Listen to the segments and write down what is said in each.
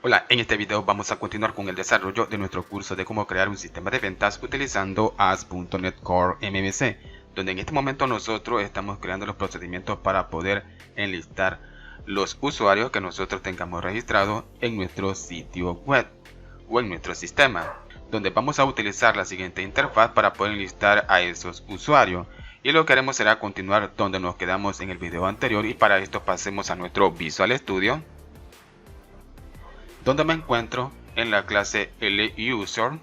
Hola, en este video vamos a continuar con el desarrollo de nuestro curso de cómo crear un sistema de ventas utilizando AS.NET Core MVC, donde en este momento nosotros estamos creando los procedimientos para poder enlistar los usuarios que nosotros tengamos registrados en nuestro sitio web o en nuestro sistema, donde vamos a utilizar la siguiente interfaz para poder enlistar a esos usuarios. Y lo que haremos será continuar donde nos quedamos en el video anterior, y para esto pasemos a nuestro Visual Studio, donde me encuentro en la clase LUser,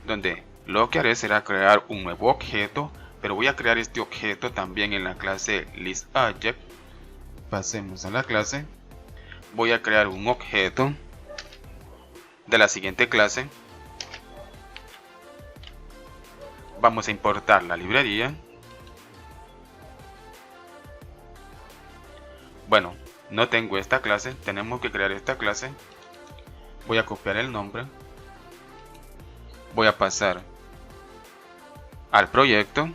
donde lo que haré será crear un nuevo objeto, pero voy a crear este objeto también en la clase ListObject. Pasemos a la clase, voy a crear un objeto de la siguiente clase, vamos a importar la librería. Bueno, no tengo esta clase, tenemos que crear esta clase. Voy a copiar el nombre, voy a pasar al proyecto.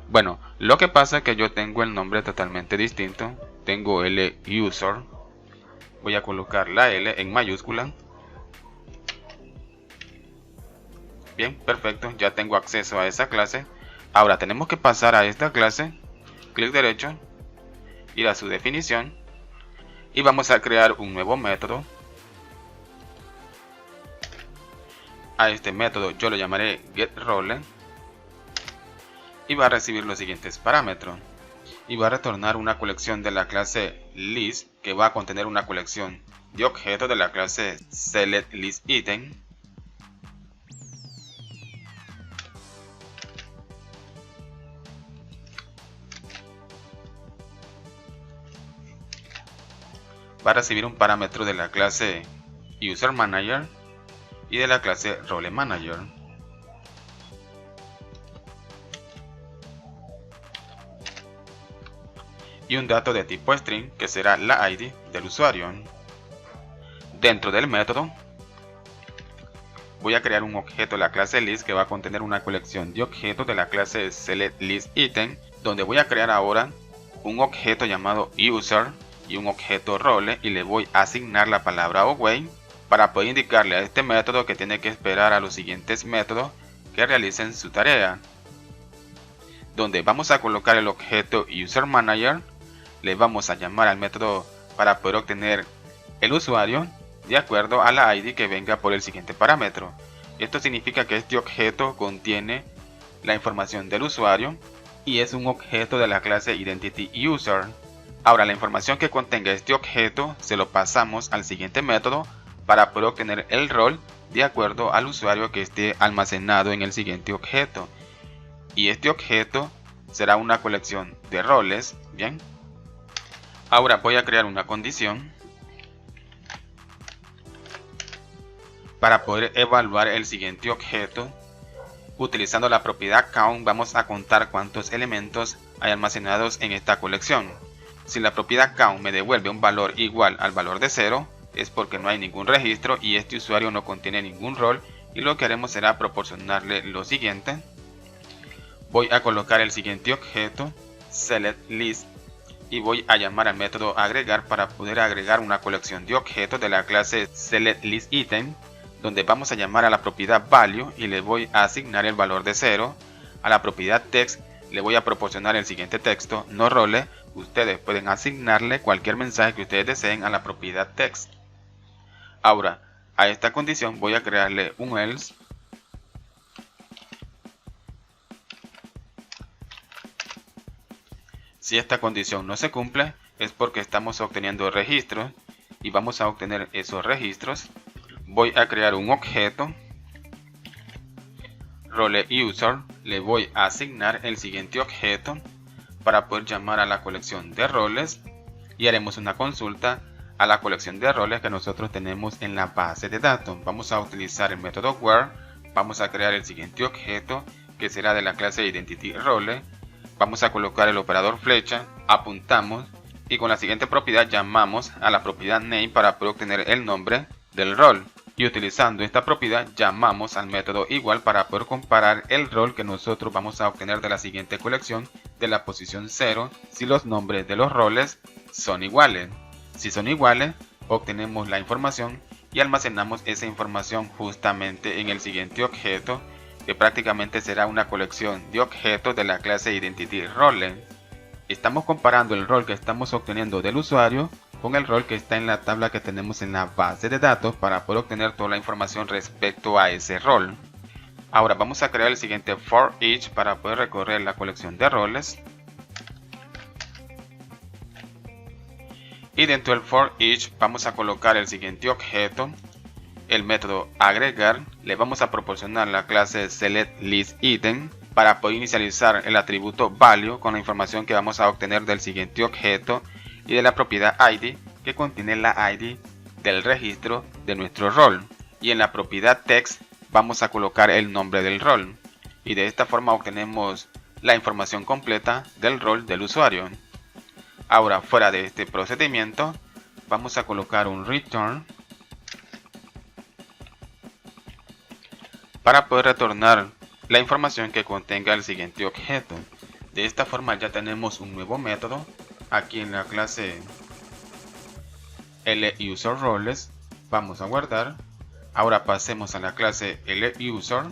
Bueno, lo que pasa es que yo tengo el nombre totalmente distinto. Tengo LUser, voy a colocar la L en mayúscula. Bien, perfecto, ya tengo acceso a esa clase. Ahora tenemos que pasar a esta clase, clic derecho, ir a su definición y vamos a crear un nuevo método. A este método yo lo llamaré getRole y va a recibir los siguientes parámetros y va a retornar una colección de la clase list, que va a contener una colección de objetos de la clase selectListItem, va a recibir un parámetro de la clase userManager y de la clase roleManager. Y un dato de tipo string, que será la ID del usuario. Dentro del método voy a crear un objeto de la clase list que va a contener una colección de objetos de la clase selectListItem, donde voy a crear ahora un objeto llamado user y un objeto role, y le voy a asignar la palabra await para poder indicarle a este método que tiene que esperar a los siguientes métodos que realicen su tarea. Donde vamos a colocar el objeto userManager, le vamos a llamar al método para poder obtener el usuario de acuerdo a la ID que venga por el siguiente parámetro. Esto significa que este objeto contiene la información del usuario y es un objeto de la clase identityUser. Ahora, la información que contenga este objeto se lo pasamos al siguiente método para poder obtener el rol de acuerdo al usuario que esté almacenado en el siguiente objeto. Y este objeto será una colección de roles. Bien. Ahora voy a crear una condición para poder evaluar el siguiente objeto. Utilizando la propiedad count vamos a contar cuántos elementos hay almacenados en esta colección. Si la propiedad count me devuelve un valor igual al valor de 0, es porque no hay ningún registro y este usuario no contiene ningún rol, y lo que haremos será proporcionarle lo siguiente. Voy a colocar el siguiente objeto, selectList, y voy a llamar al método agregar para poder agregar una colección de objetos de la clase selectListItem, donde vamos a llamar a la propiedad value y le voy a asignar el valor de 0. A la propiedad text le voy a proporcionar el siguiente texto, no role. Ustedes pueden asignarle cualquier mensaje que ustedes deseen a la propiedad text. Ahora, a esta condición voy a crearle un else. Si esta condición no se cumple, es porque estamos obteniendo registros y vamos a obtener esos registros. Voy a crear un objeto roleUser, le voy a asignar el siguiente objeto para poder llamar a la colección de roles y haremos una consulta a la colección de roles que nosotros tenemos en la base de datos. Vamos a utilizar el método where, vamos a crear el siguiente objeto que será de la clase identityRole, vamos a colocar el operador flecha, apuntamos y con la siguiente propiedad llamamos a la propiedad name para poder obtener el nombre del rol. Y utilizando esta propiedad llamamos al método igual para poder comparar el rol que nosotros vamos a obtener de la siguiente colección de la posición 0 si los nombres de los roles son iguales. Si son iguales, obtenemos la información y almacenamos esa información justamente en el siguiente objeto, que prácticamente será una colección de objetos de la clase IdentityRole. Estamos comparando el rol que estamos obteniendo del usuario con el rol que está en la tabla que tenemos en la base de datos para poder obtener toda la información respecto a ese rol. Ahora vamos a crear el siguiente for each para poder recorrer la colección de roles. Y dentro del for each vamos a colocar el siguiente objeto, el método agregar. Le vamos a proporcionar la clase selectListItem para poder inicializar el atributo value con la información que vamos a obtener del siguiente objeto y de la propiedad id que contiene la id del registro de nuestro rol. Y en la propiedad text vamos a colocar el nombre del rol. Y de esta forma obtenemos la información completa del rol del usuario. Ahora, fuera de este procedimiento, vamos a colocar un return para poder retornar la información que contenga el siguiente objeto. De esta forma ya tenemos un nuevo método aquí en la clase LUserRoles. Vamos a guardar. Ahora pasemos a la clase LUser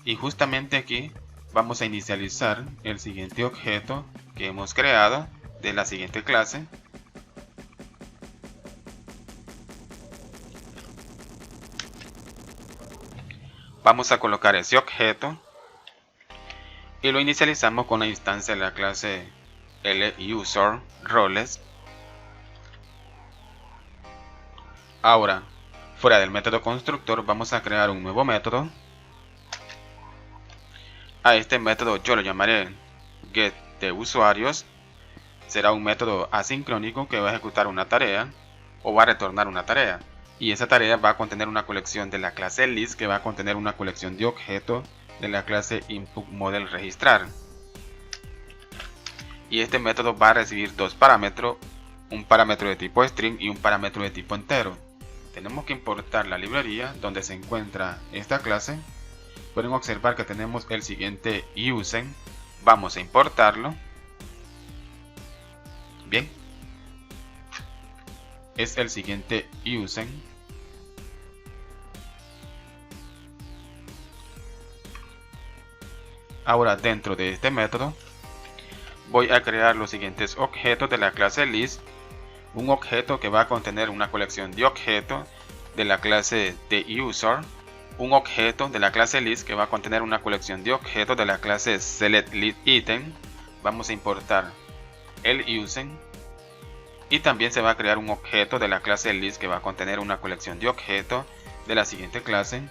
y justamente aquí vamos a inicializar el siguiente objeto que hemos creado de la siguiente clase. Vamos a colocar ese objeto y lo inicializamos con la instancia de la clase LUserRoles. Ahora, fuera del método constructor vamos a crear un nuevo método. A este método yo lo llamaré getDeUsuarios. Será un método asincrónico que va a ejecutar una tarea o va a retornar una tarea. Y esa tarea va a contener una colección de la clase list que va a contener una colección de objetos de la clase inputModel_registrar. Y este método va a recibir dos parámetros, un parámetro de tipo string y un parámetro de tipo entero. Tenemos que importar la librería donde se encuentra esta clase. Pueden observar que tenemos el siguiente usen. Vamos a importarlo. Bien, es el siguiente usen. Ahora dentro de este método voy a crear los siguientes objetos de la clase list. Un objeto que va a contener una colección de objetos de la clase deUser. Un objeto de la clase list que va a contener una colección de objetos de la clase selectListItem. Vamos a importar el usen. Y también se va a crear un objeto de la clase list que va a contener una colección de objetos de la siguiente clase.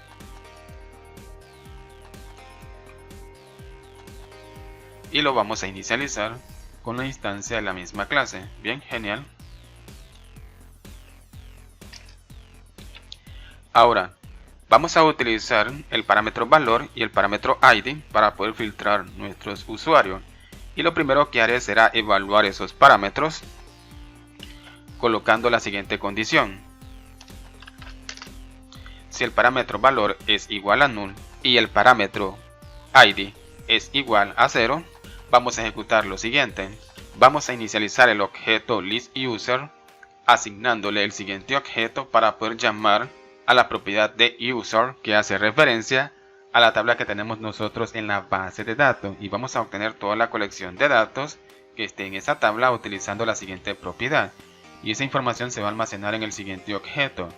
Y lo vamos a inicializar con la instancia de la misma clase. Bien, genial. Ahora, vamos a utilizar el parámetro valor y el parámetro id para poder filtrar nuestros usuarios. Y lo primero que haré será evaluar esos parámetros colocando la siguiente condición. Si el parámetro valor es igual a null y el parámetro id es igual a 0, vamos a ejecutar lo siguiente. Vamos a inicializar el objeto listUser asignándole el siguiente objeto para poder llamar a la propiedad de user que hace referencia a la tabla que tenemos nosotros en la base de datos, y vamos a obtener toda la colección de datos que esté en esa tabla utilizando la siguiente propiedad, y esa información se va a almacenar en el siguiente objeto.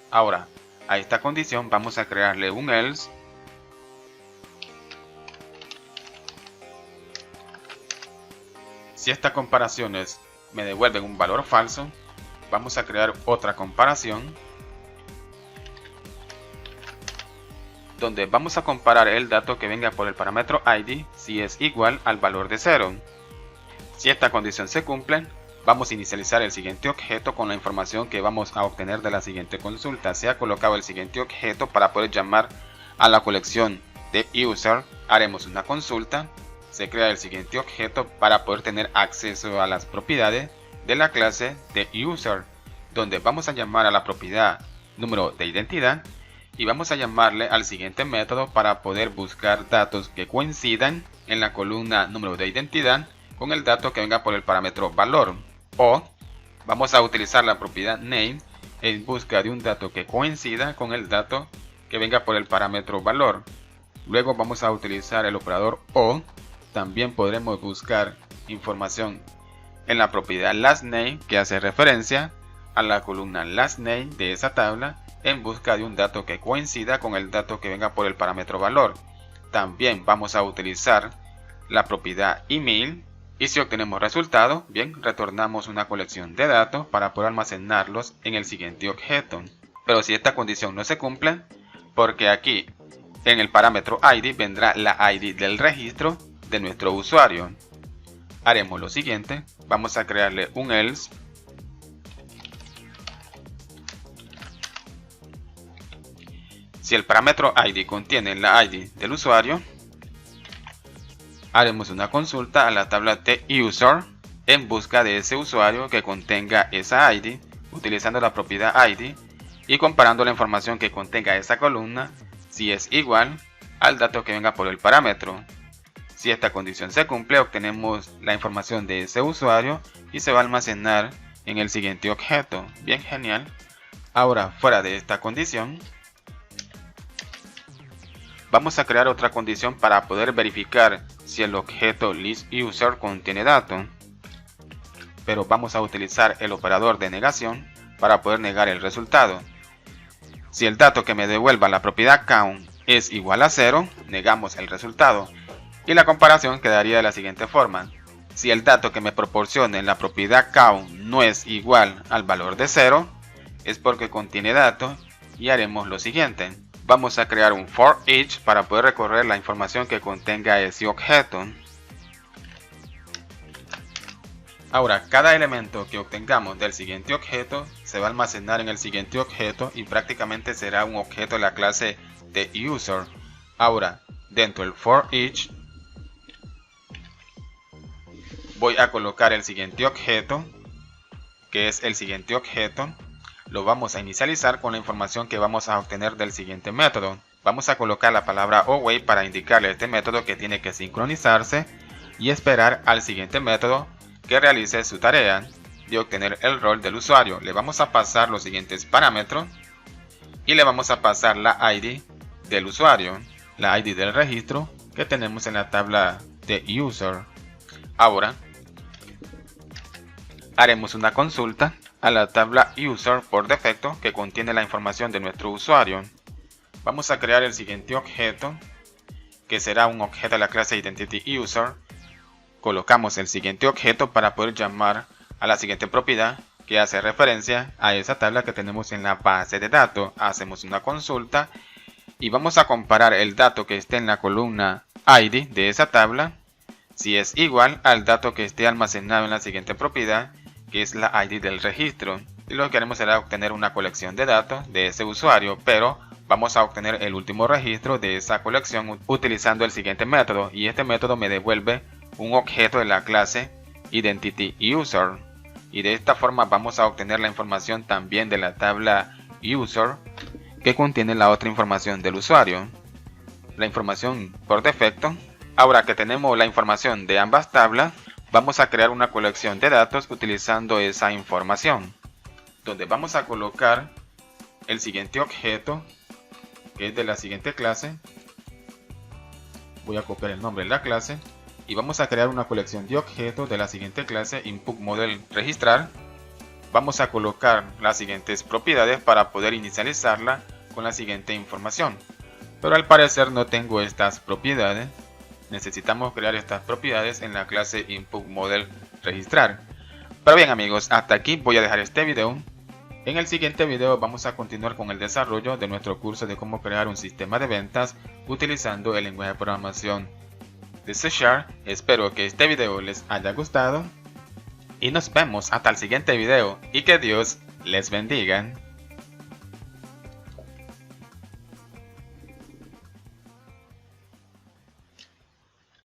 Ahora, a esta condición vamos a crearle un else. Si estas comparaciones me devuelven un valor falso, vamos a crear otra comparación donde vamos a comparar el dato que venga por el parámetro id si es igual al valor de 0. Si esta condición se cumple, vamos a inicializar el siguiente objeto con la información que vamos a obtener de la siguiente consulta. Se ha colocado el siguiente objeto para poder llamar a la colección de user. Haremos una consulta. Se crea el siguiente objeto para poder tener acceso a las propiedades de la clase de user, donde vamos a llamar a la propiedad número de identidad y vamos a llamarle al siguiente método para poder buscar datos que coincidan en la columna número de identidad con el dato que venga por el parámetro valor, o Vamos a utilizar la propiedad name en busca de un dato que coincida con el dato que venga por el parámetro valor. Luego vamos a utilizar el operador o. También podremos buscar información en la propiedad lastName que hace referencia a la columna lastName de esa tabla en busca de un dato que coincida con el dato que venga por el parámetro valor. También vamos a utilizar la propiedad email y si obtenemos resultado, bien, retornamos una colección de datos para poder almacenarlos en el siguiente objeto. Pero si esta condición no se cumple, porque aquí en el parámetro ID vendrá la ID del registro de nuestro usuario. Haremos lo siguiente, vamos a crearle un else. Si el parámetro ID contiene la ID del usuario, haremos una consulta a la tabla de user en busca de ese usuario que contenga esa ID, utilizando la propiedad ID y comparando la información que contenga esa columna si es igual al dato que venga por el parámetro. Si esta condición se cumple, obtenemos la información de ese usuario y se va a almacenar en el siguiente objeto. Bien, genial. Ahora, fuera de esta condición, vamos a crear otra condición para poder verificar si el objeto listUser contiene datos. Pero vamos a utilizar el operador de negación para poder negar el resultado. Si el dato que me devuelva la propiedad count es igual a 0, negamos el resultado. Y la comparación quedaría de la siguiente forma. Si el dato que me proporcione la propiedad count no es igual al valor de 0, es porque contiene datos y haremos lo siguiente. Vamos a crear un for each para poder recorrer la información que contenga ese objeto. Ahora, cada elemento que obtengamos del siguiente objeto se va a almacenar en el siguiente objeto y prácticamente será un objeto de la clase de user. Ahora, dentro del for each, voy a colocar el siguiente objeto, que es el siguiente objeto. Lo vamos a inicializar con la información que vamos a obtener del siguiente método. Vamos a colocar la palabra await para indicarle a este método que tiene que sincronizarse y esperar al siguiente método que realice su tarea de obtener el rol del usuario. Le vamos a pasar los siguientes parámetros y le vamos a pasar la ID del usuario, la ID del registro que tenemos en la tabla de user. Ahora haremos una consulta a la tabla user por defecto que contiene la información de nuestro usuario. Vamos a crear el siguiente objeto que será un objeto de la clase identityUser. Colocamos el siguiente objeto para poder llamar a la siguiente propiedad que hace referencia a esa tabla que tenemos en la base de datos. Hacemos una consulta y vamos a comparar el dato que esté en la columna ID de esa tabla si es igual al dato que esté almacenado en la siguiente propiedad, que es la ID del registro. Y lo que haremos será obtener una colección de datos de ese usuario, pero vamos a obtener el último registro de esa colección utilizando el siguiente método, y este método me devuelve un objeto de la clase identityUser. Y de esta forma vamos a obtener la información también de la tabla user que contiene la otra información del usuario, la información por defecto. Ahora que tenemos la información de ambas tablas, vamos a crear una colección de datos utilizando esa información, donde vamos a colocar el siguiente objeto que es de la siguiente clase. Voy a copiar el nombre de la clase y vamos a crear una colección de objetos de la siguiente clase inputModel_registrar. Vamos a colocar las siguientes propiedades para poder inicializarla con la siguiente información, pero al parecer no tengo estas propiedades. Necesitamos crear estas propiedades en la clase inputModel_registrar. Pero bien amigos, hasta aquí voy a dejar este video. En el siguiente video vamos a continuar con el desarrollo de nuestro curso de cómo crear un sistema de ventas utilizando el lenguaje de programación de C#. Espero que este video les haya gustado y nos vemos hasta el siguiente video y que Dios les bendiga.